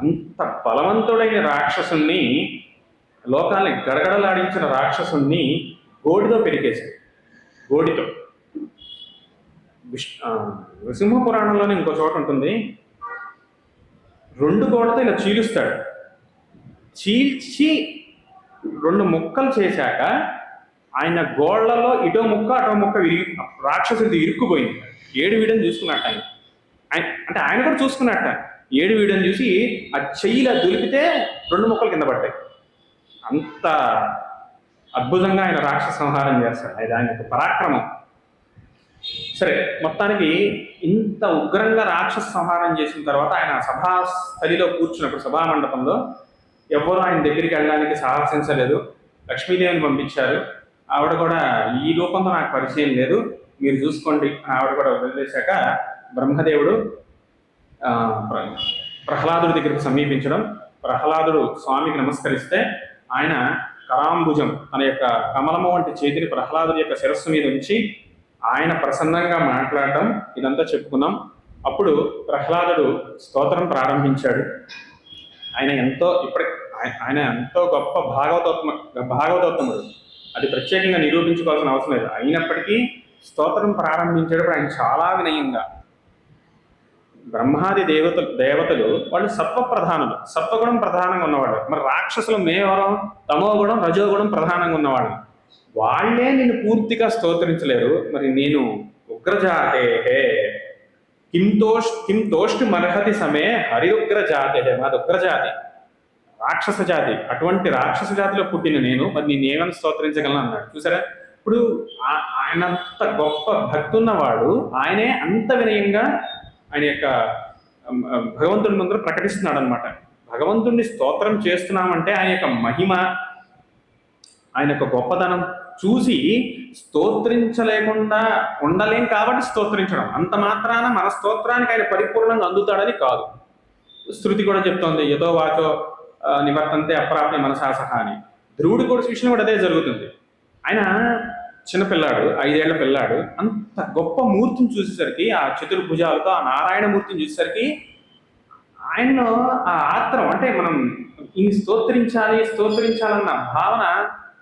అంత బలవంతుడైన రాక్షసుణ్ణి, లోకాల్ని గడగడలాడించిన రాక్షసుణ్ణి గోడితో పెరికేశాడు. గోడితో. నృసింహ పురాణంలోనే ఇంకో చోట ఉంటుంది, 2 గోడతో ఇలా చీలుస్తాడు. చీల్చి 2 ముక్కలు చేశాక ఆయన గోళ్లలో ఇటో ముక్క అటో ముక్క రాక్షసుడిది ఇరుక్కుపోయింది. 7 వీడని చూసుకున్నట్ట ఆయన. అంటే ఆయన కూడా చూసుకున్నట్ట. 7 వీడని చూసి ఆ చెయ్యిలా దులిపితే 2 ముక్కలు కింద పడ్డాయి. అంత అద్భుతంగా ఆయన రాక్షస సంహారం చేస్తాడు. అది ఆయన యొక్క పరాక్రమం. సరే, మొత్తానికి ఇంత ఉగ్రంగా రాక్షస సంహారం చేసిన తర్వాత ఆయన సభా స్థలిలో కూర్చున్నప్పుడు, సభా మండపంలో ఎవరు ఆయన దగ్గరికి వెళ్ళడానికి సాహసించలేదు. లక్ష్మీదేవిని పంపించారు. ఆవిడ కూడా ఈ రూపంతో నాకు పరిచయం లేదు, మీరు చూసుకోండి, ఆవిడ కూడా వదిలేశాక బ్రహ్మదేవుడు ప్రహ్లాదుడి దగ్గరికి సమీపించడం, ప్రహ్లాదుడు స్వామికి నమస్కరిస్తే ఆయన కరాంబుజం, తన యొక్క కమలము వంటి చేతిని ప్రహ్లాదుడి యొక్క శిరస్సు మీద ఉంచి ఆయన ప్రసన్నంగా మాట్లాడడం, ఇదంతా చెప్పుకున్నాం. అప్పుడు ప్రహ్లాదుడు స్తోత్రం ప్రారంభించాడు. ఆయన ఎంతో గొప్ప భాగవతోత్తముడు. అది ప్రత్యేకంగా నిరూపించుకోవాల్సిన అవసరం లేదు. అయినప్పటికీ స్తోత్రం ప్రారంభించేటప్పుడు ఆయన చాలా వినయంగా, బ్రహ్మాది దేవతలు వాళ్ళు సత్వప్రధానులు, సత్వగుణం ప్రధానంగా ఉన్నవాడు. మరి రాక్షసులు మేవరం తమోగుణం రజోగుణం ప్రధానంగా ఉన్నవాడు. వాళ్ళే నిన్ను పూర్తిగా స్తోత్రించలేరు, మరి నేను ఉగ్రజాతే కిం తోష్టి మర్హతి సమే హరిఉగ్రజాతే, మాది ఉగ్రజాతి, రాక్షస జాతి. అటువంటి రాక్షస జాతిలో పుట్టిన నేను మరి నేను ఏమని స్తోత్రించగలను అన్నాడు. చూసారా, ఇప్పుడు ఆయనంత గొప్ప భక్తి ఉన్నవాడు ఆయనే అంత వినయంగా ఆయన యొక్క భగవంతుడి ముందర ప్రకటిస్తున్నాడు అనమాట. భగవంతుడిని స్తోత్రం చేస్తున్నామంటే ఆయన యొక్క మహిమ, ఆయన యొక్క గొప్పతనం చూసి స్తోత్రించలేకుండా ఉండలేం కాబట్టి స్తోత్రించడం. అంత మాత్రాన మన స్తోత్రానికి ఆయన పరిపూర్ణంగా అందుతాడని కాదు. శృతి కూడా చెప్తోంది, యతో వాచో నివర్తంతే అప్రాప్య మనసా సహా అని. ధ్రువుడి కూడా విషయం కూడా అదే జరుగుతుంది. ఆయన చిన్నపిల్లాడు, 5 ఏళ్ల పిల్లాడు, అంత గొప్ప మూర్తిని చూసేసరికి, ఆ చతుర్భుజాలతో ఆ నారాయణ మూర్తిని చూసేసరికి ఆయనలో ఆ ఆత్రం, అంటే మనం ఈ స్తోత్రించాలన్న భావన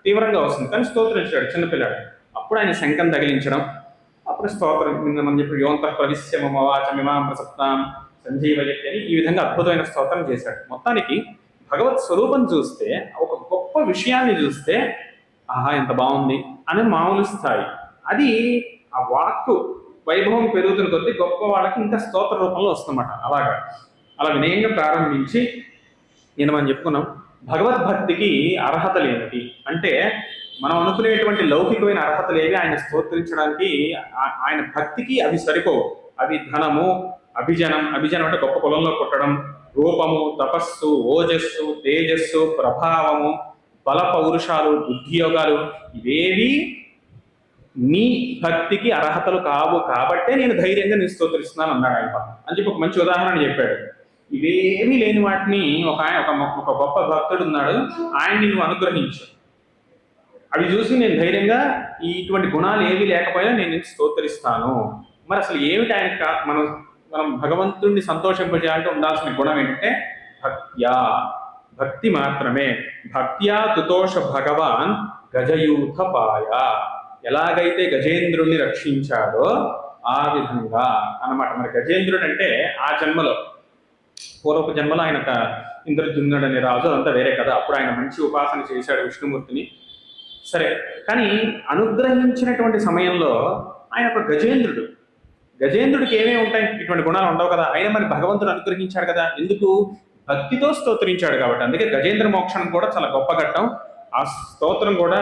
తీవ్రంగా వస్తుంది. కానీ స్తోత్రించాడు చిన్నపిల్లాడు. అప్పుడు ఆయన శంఖం తగిలించడం, అప్పుడు స్తోత్రం మనం చెప్పి యోంత ప్రవిశ్యమవాచమిమాం ప్రసప్తాం సంజీవయతి అని ఈ విధంగా అద్భుతమైన స్తోత్రం చేశాడు. మొత్తానికి భగవత్ స్వరూపం చూస్తే, ఒక గొప్ప విషయాన్ని చూస్తే ఆహా ఎంత బాగుంది అని మామూలు స్థాయి. అది ఆ వాక్కు వైభవం పెరుగుతున్న కొద్దీ గొప్ప వాళ్ళకి ఇంకా స్తోత్ర రూపంలో వస్తుందన్నమాట. అలా వినయంగా ప్రారంభించి మనం చెప్పుకున్నాం, భగవద్భక్తికి అర్హతలు ఏమిటి అంటే, మనం అనుకునేటువంటి లౌకికమైన అర్హతలు ఏవి ఆయన స్తోత్రించడానికి, ఆయన భక్తికి అవి సరిపోవు. అవి ధనము, అభిజనం అంటే గొప్ప కులంలో పుట్టడం, రూపము, తపస్సు, ఓజస్సు, తేజస్సు, ప్రభావము, బల పౌరుషాలు, బుద్ధియోగాలు, ఇవేవి నీ భక్తికి అర్హతలు కావు కాబట్టే నేను ధైర్యంగా నేను స్తోత్రిస్తున్నాను అన్నాడు ఆయన. అని చెప్పి ఒక మంచి ఉదాహరణ చెప్పాడు. ఇవేమీ లేని వాటిని ఒక గొప్ప భక్తుడు ఉన్నాడు, ఆయన్ని నువ్వు అనుగ్రహించు, అవి చూసి నేను ధైర్యంగా ఇటువంటి గుణాలు ఏవి లేకపోయినా నేను స్తోత్రిస్తాను. మరి అసలు ఏమిటి ఆయన మనం భగవంతుడిని సంతోషింపజేయాలంటే ఉండాల్సిన గుణం ఏంటంటే భక్తి మాత్రమే. భక్త్యా తుతోష భగవాన్ గజయూథపాయ. ఎలాగైతే గజేంద్రుణ్ణి రక్షించాడో ఆ విధంగా అన్నమాట. మరి గజేంద్రుడు అంటే ఆ జన్మలో, పూర్వపు జన్మలో ఆయన ఇంద్రజుమ్నుడు అనే రాజు, అదంతా వేరే కదా. అప్పుడు ఆయన మంచి ఉపాసన చేశాడు విష్ణుమూర్తిని. సరే, కానీ అనుగ్రహించినటువంటి సమయంలో ఆయన ఒక గజేంద్రుడికి ఏమేమి ఉంటాయి, ఇటువంటి గుణాలు ఉండవు కదా. ఆయన మరి భగవంతుడు అనుగ్రహించాడు కదా, ఎందుకు? భక్తితో స్తోత్రించాడు కాబట్టి. అందుకే గజేంద్ర మోక్షం కూడా చాలా గొప్ప ఘట్టం, ఆ స్తోత్రం కూడా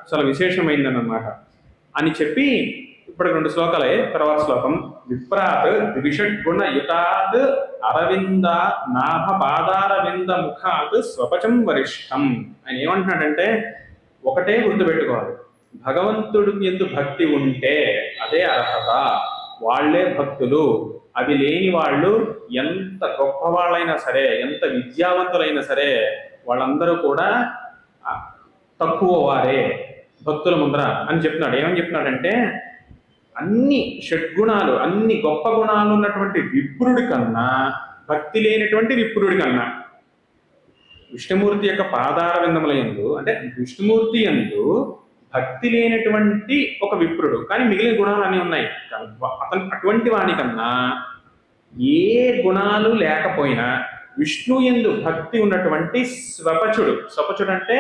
చాలా విశేషమైందన్నమాట అని చెప్పి ఇప్పుడు 2 శ్లోకాలే. తర్వాత శ్లోకం, విప్రాత్ ద్విషడ్గుణ యుతాద్ అరవింద నాభ పాదారవింద ముఖాత్ స్వపచం వరిష్టం. ఆయన ఏమంటున్నాడంటే, ఒకటే గుర్తుపెట్టుకోవాలి, భగవంతుడి ఎందు భక్తి ఉంటే అదే అర్హత, వాళ్లే భక్తులు. అవి లేని వాళ్ళు ఎంత గొప్ప వాళ్ళైనా సరే, ఎంత విద్యావంతులైనా సరే, వాళ్ళందరూ కూడా తక్కువ వారే భక్తుల ముందర అని చెప్తున్నాడు. ఏమని చెప్తున్నాడంటే, అన్ని షడ్గుణాలు, అన్ని గొప్ప గుణాలు ఉన్నటువంటి విప్రుడి కన్నా భక్తి లేనటువంటి విప్రుడి కన్నా. విష్ణుమూర్తి యొక్క పాదార విందముల యందు, అంటే విష్ణుమూర్తి యందు భక్తి లేనటువంటి ఒక విప్రుడు, కానీ మిగిలిన గుణాలు అన్నీ ఉన్నాయి. అతను అటువంటి వానికన్నా ఏ గుణాలు లేకపోయినా విష్ణు యందు భక్తి ఉన్నటువంటి స్వపచుడు. స్వపచుడు అంటే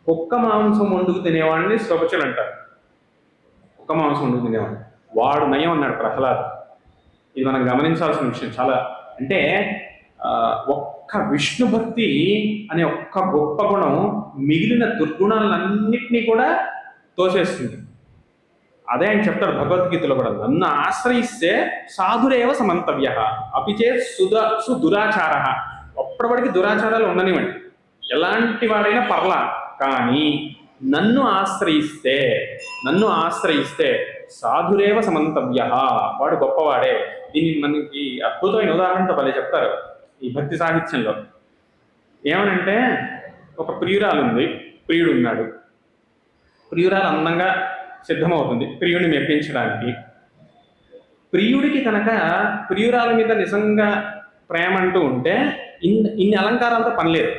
కుక్క మాంసం వండుకు తినేవాడిని స్వపచుడు అంటారు. కుక్క మాంసం వండుకు తినేవాడిని వాడు నయం అన్నాడు ప్రహ్లాద్. ఇది మనం గమనించాల్సిన విషయం చాలా. అంటే ఒక్క విష్ణు భక్తి అనే ఒక్క గొప్ప గుణం మిగిలిన దుర్గుణాలన్నింటినీ కూడా తోసేస్తుంది. అదే ఆయన చెప్తాడు భగవద్గీతలో కూడా, నన్ను ఆశ్రయిస్తే సాధురేవ సమంతవ్య అపిచే సుదురాచార. అప్పటివరకు దురాచారాలు ఉండనివ్వండి, ఎలాంటి వాడైనా పర్లా, కానీ నన్ను ఆశ్రయిస్తే సాధురేవ సమంతవ్య, వాడు గొప్పవాడే. దీన్ని మనకి అద్భుతమైన ఉదాహరణతో భలే చెప్తారు ఈ భక్తి సాహిత్యంలో. ఏమనంటే, ఒక ప్రియురాలు ఉంది, ప్రియుడు ఉన్నాడు. ప్రియురాలు అందంగా సిద్ధమవుతుంది ప్రియుడిని మెప్పించడానికి. ప్రియుడికి కనుక ప్రియురాల మీద నిజంగా ప్రేమ అంటూ ఉంటే ఇన్ని అలంకారాలతో పనిలేదు.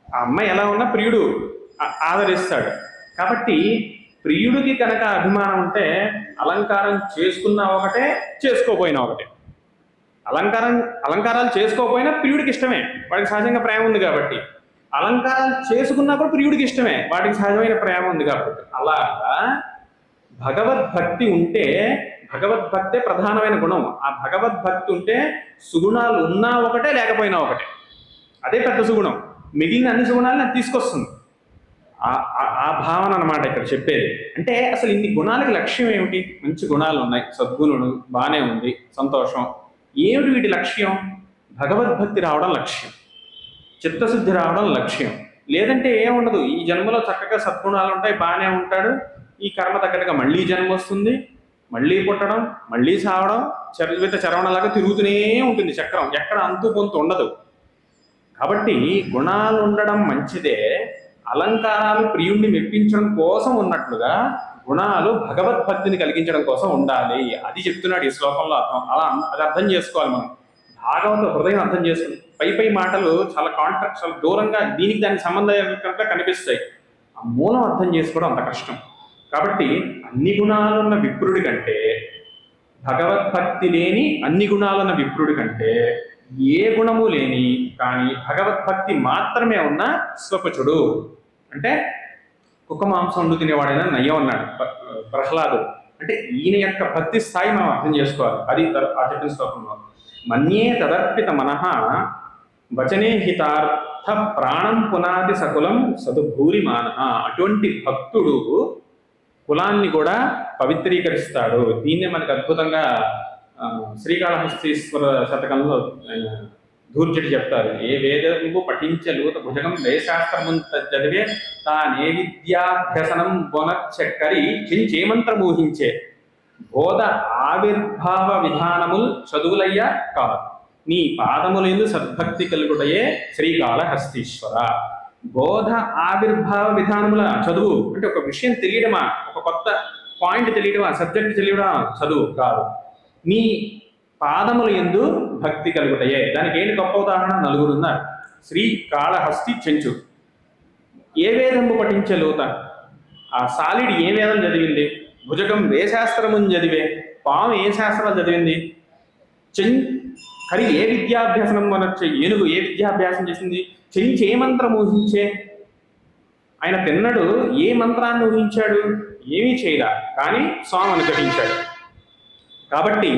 ఆ అమ్మాయి ఎలా ఉన్నా ప్రియుడు ఆదరిస్తాడు. కాబట్టి ప్రియుడికి కనుక అభిమానం ఉంటే అలంకారం చేసుకున్నా ఒకటే, చేసుకోపోయినా ఒకటే. అలంకారాలు చేసుకోకపోయినా ప్రియుడికి ఇష్టమే, వాడికి సహజంగా ప్రేమ ఉంది కాబట్టి. అలంకారాలు చేసుకున్నా కూడా ప్రియుడికి ఇష్టమే, వాటికి సహజమైన ప్రేమ ఉంది కాబట్టి. అలాగా భగవద్భక్తి ఉంటే, భగవద్భక్తే ప్రధానమైన గుణం. ఆ భగవద్భక్తి ఉంటే సుగుణాలు ఉన్నా ఒకటే, లేకపోయినా ఒకటే. అదే పెద్ద సుగుణం. మిగిలిన అన్ని సుగుణాలను అది తీసుకొస్తుంది. ఆ భావన అన్నమాట ఇక్కడ చెప్పేది. అంటే అసలు ఇన్ని గుణాలకి లక్ష్యం ఏమిటి? మంచి గుణాలు ఉన్నాయి, సద్గుణుడు బాగానే ఉంది, సంతోషం. ఏమిటి వీటి లక్ష్యం? భగవద్భక్తి రావడం లక్ష్యం, చిత్తశుద్ధి రావడం లక్ష్యం. లేదంటే ఏముండదు. ఈ జన్మలో చక్కగా సద్గుణాలు ఉంటాయి, బాగానే ఉంటాడు, ఈ కర్మ తగ్గట్టుగా మళ్ళీ జన్మ వస్తుంది, మళ్ళీ పుట్టడం, మళ్ళీ సావడం, చరవణలాగా తిరుగుతూనే ఉంటుంది చక్రం, ఎక్కడ అంతు పొంతు ఉండదు. కాబట్టి గుణాలు ఉండడం మంచిదే. అలంకారాలు ప్రియుణ్ణి మెప్పించడం కోసం ఉన్నట్లుగా గుణాలు భగవద్భక్తిని కలిగించడం కోసం ఉండాలి. అది చెప్తున్నాడు ఈ శ్లోకంలో. అది అర్థం చేసుకోవాలి మనం. భాగవత హృదయం అర్థం చేసుకుని పై మాటలు చాలా కాంట్రాక్ట్, చాలా దూరంగా దానికి సంబంధంగా కనిపిస్తాయి. ఆ మూలం అర్థం చేసుకోవడం అంత కష్టం. కాబట్టి అన్ని గుణాలున్న విప్రుడి కంటే, భగవద్భక్తి లేని అన్ని గుణాలున్న విప్రుడి కంటే, ఏ గుణము లేని కానీ భగవద్భక్తి మాత్రమే ఉన్న స్వపచుడు, అంటే కుక్క మాంసం వండు తినేవాడైనా నయ్యం అన్నాడు ప్రహ్లాదుడు. అంటే ఈయన యొక్క భక్తి స్థాయి మనం అర్థం చేసుకోవాలి. అది ఆ చెప్పిన శ్లోకంలో. మన్యే తదర్పిత మనః వచనే హితార్థ ప్రాణం పునాది సకులం సదుభూరి మానః. అటువంటి భక్తుడు కులాన్ని కూడా పవిత్రీకరిస్తాడు. దీన్నే మనకు అద్భుతంగా శ్రీకాళహస్తీశ్వర శతకంలో ధూర్జటి చెప్తారు. ఏ వేదము పఠించలూత భుజగం వేశాస్త్రము చదివే తానే విద్యాభ్యసనం బొనచ్చక్కరి చించేమంత్రం ఊహించే బోధ ఆవిర్భావ విధానముల్ చదువులయ్యా కాదు, నీ పాదములందు సద్భక్తి కలుగుటయే శ్రీకాళహస్తీశ్వర. బోధ ఆవిర్భావ విధానముల చదువు అంటే ఒక విషయం తెలియడమా, ఒక కొత్త పాయింట్ తెలియడమా, సబ్జెక్ట్ తెలియడమా చదువు కాదు. నీ పాదముల యందు భక్తి కలుగుటయే. దానికి ఏంటి గొప్ప ఉదాహరణ? నలుగురు ఉన్నారు. శ్రీకాళహస్తి చెంచు ఏ వేదము పఠించే లోత, ఆ సాలిడి ఏ వేదం చదివింది? భుజగం ఏ శాస్త్రముని చదివే, పాము ఏ శాస్త్రాలు చదివింది? కరి ఏ విద్యాభ్యాసనం అనొచ్చే, ఏనుగు ఏ విద్యాభ్యాసం చేసింది? చెంచి ఏ మంత్రం ఊహించే, ఆయన తిన్నడు ఏ మంత్రాన్ని ఊహించాడు? ఏమీ చేయరా, కానీ స్వామి అనుగ్రహించాడు. కాబట్టి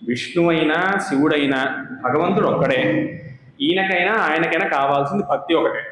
విష్ణువైనా శివుడైనా భగవంతుడు ఒక్కడే. ఈయనకైనా ఆయనకైనా కావాల్సింది భక్తి ఒకటే.